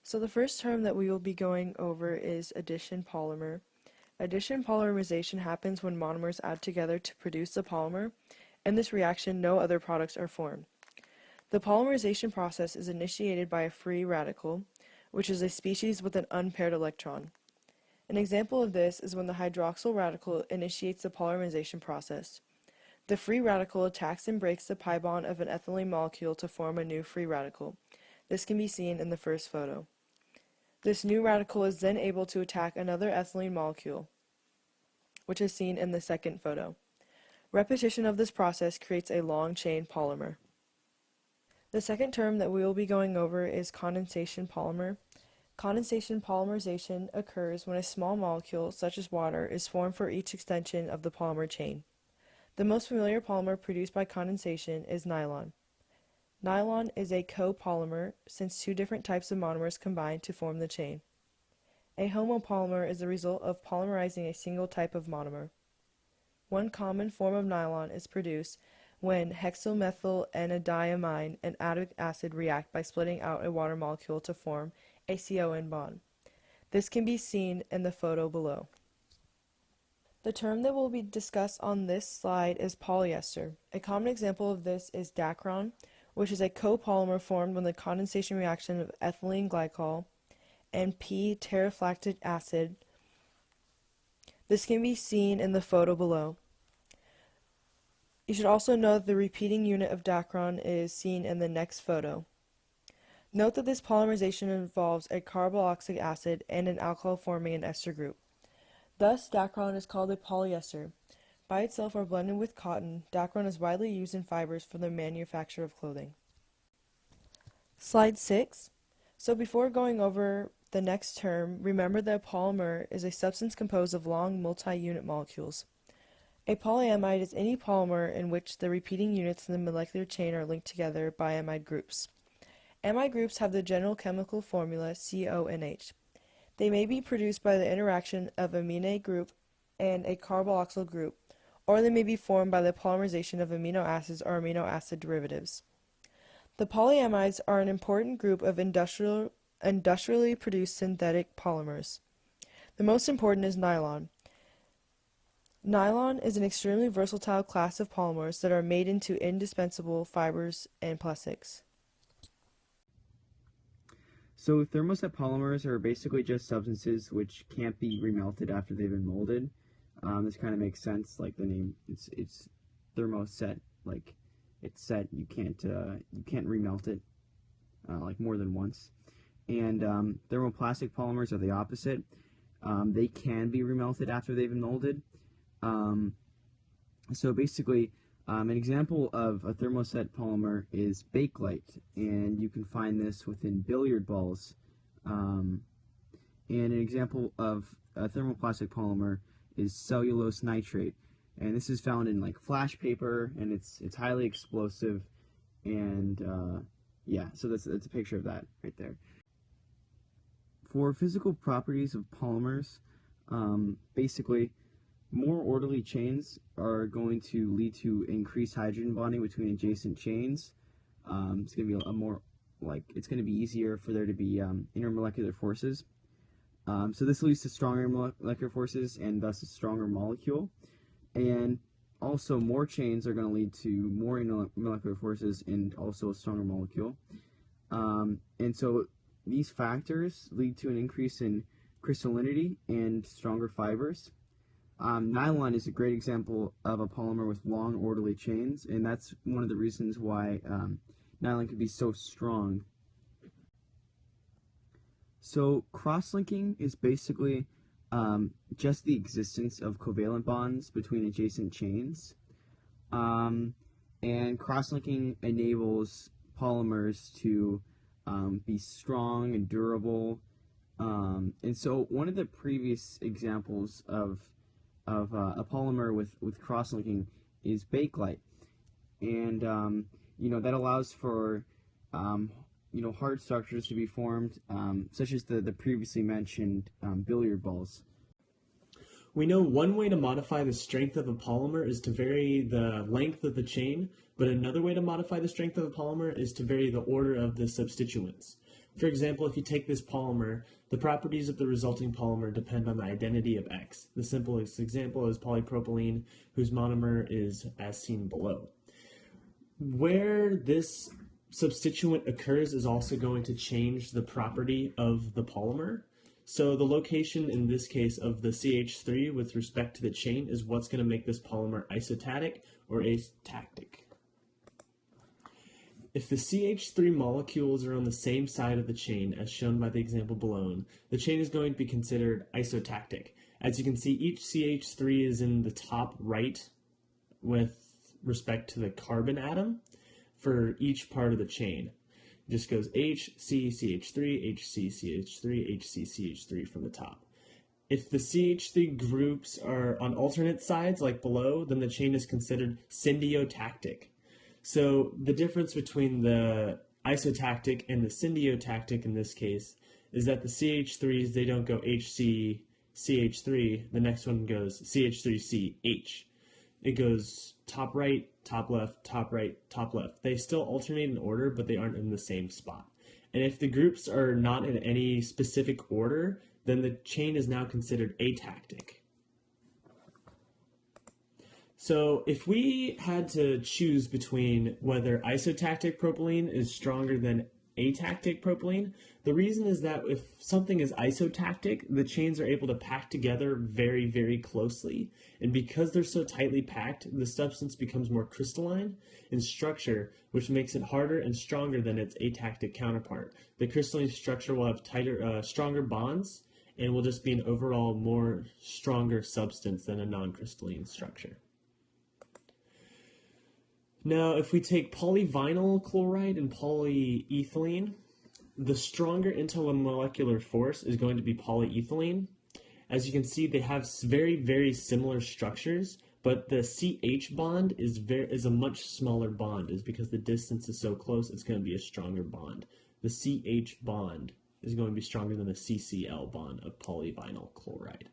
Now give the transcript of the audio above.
So the first term that we will be going over is addition polymer. Addition polymerization happens when monomers add together to produce a polymer. In this reaction, no other products are formed. The polymerization process is initiated by a free radical, which is a species with an unpaired electron. An example of this is when the hydroxyl radical initiates the polymerization process. The free radical attacks and breaks the pi bond of an ethylene molecule to form a new free radical. This can be seen in the first photo. This new radical is then able to attack another ethylene molecule, which is seen in the second photo. Repetition of this process creates a long-chain polymer. The second term that we will be going over is condensation polymer. Condensation polymerization occurs when a small molecule, such as water, is formed for each extension of the polymer chain. The most familiar polymer produced by condensation is nylon. Nylon is a copolymer since two different types of monomers combine to form the chain. A homopolymer is the result of polymerizing a single type of monomer. One common form of nylon is produced when hexamethylenidiamine and adipic acid react by splitting out a water molecule to form a CON bond. This can be seen in the photo below. The term that will be discussed on this slide is polyester. A common example of this is Dacron, which is a copolymer formed when the condensation reaction of ethylene glycol and p-terephthalate acid. This can be seen in the photo below. You should also note that the repeating unit of Dacron is seen in the next photo. Note that this polymerization involves a carboxylic acid and an alcohol forming an ester group. Thus, Dacron is called a polyester. By itself or blended with cotton, Dacron is widely used in fibers for the manufacture of clothing. Slide 6. So before going over the next term, remember that a polymer is a substance composed of long multi-unit molecules. A polyamide is any polymer in which the repeating units in the molecular chain are linked together by amide groups. Amide groups have the general chemical formula CONH. They may be produced by the interaction of amine group and a carboxyl group, or they may be formed by the polymerization of amino acids or amino acid derivatives. The polyamides are an important group of industrially produced synthetic polymers. The most important is nylon. Nylon is an extremely versatile class of polymers that are made into indispensable fibers and plastics. So thermoset polymers are basically just substances which can't be remelted after they've been molded. This kind of makes sense, like the name. It's thermoset, like it's set. You can't remelt it like more than once. And thermoplastic polymers are the opposite. They can be remelted after they've been molded. So basically, an example of a thermoset polymer is bakelite, and you can find this within billiard balls. And an example of a thermoplastic polymer is cellulose nitrate, and this is found in like flash paper, and it's highly explosive. And yeah, so that's a picture of that right there. For physical properties of polymers, basically, more orderly chains are going to lead to increased hydrogen bonding between adjacent chains. It's going to be it's going to be easier for there to be intermolecular forces. So this leads to stronger molecular forces and thus a stronger molecule. And also more chains are going to lead to more intermolecular forces and also a stronger molecule. And so these factors lead to an increase in crystallinity and stronger fibers. Nylon is a great example of a polymer with long orderly chains, and that's one of the reasons why nylon can be so strong. So crosslinking is basically just the existence of covalent bonds between adjacent chains, and crosslinking enables polymers to be strong and durable. And so one of the previous examples of a polymer with crosslinking is bakelite, and that allows for hard structures to be formed, such as the previously mentioned billiard balls. We know one way to modify the strength of a polymer is to vary the length of the chain, but another way to modify the strength of a polymer is to vary the order of the substituents. For example, if you take this polymer, the properties of the resulting polymer depend on the identity of X. The simplest example is polypropylene, whose monomer is as seen below. Where this substituent occurs is also going to change the property of the polymer. So the location in this case of the CH3 with respect to the chain is what's going to make this polymer isotatic or atactic. If the CH3 molecules are on the same side of the chain as shown by the example below, the chain is going to be considered isotactic. As you can see, each CH3 is in the top right with respect to the carbon atom for each part of the chain. It just goes HCCH3, HCCH3, HCCH3 from the top. If the CH3 groups are on alternate sides like below, then the chain is considered syndiotactic. So the difference between the isotactic and the syndiotactic in this case is that the CH3s, they don't go HCCH3, the next one goes CH3CH. It goes top right, top left, top right, top left. They still alternate in order, but they aren't in the same spot. And if the groups are not in any specific order, then the chain is now considered atactic. So if we had to choose between whether isotactic propylene is stronger than atactic propylene, the reason is that if something is isotactic, the chains are able to pack together very, very closely. And because they're so tightly packed, the substance becomes more crystalline in structure, which makes it harder and stronger than its atactic counterpart. The crystalline structure will have tighter, stronger bonds, and will just be an overall more stronger substance than a non-crystalline structure. Now, if we take polyvinyl chloride and polyethylene, the stronger intermolecular force is going to be polyethylene. As you can see, they have very, very similar structures, but the CH bond is a much smaller bond. Is because the distance is so close, it's going to be a stronger bond. The CH bond is going to be stronger than the CCl bond of polyvinyl chloride.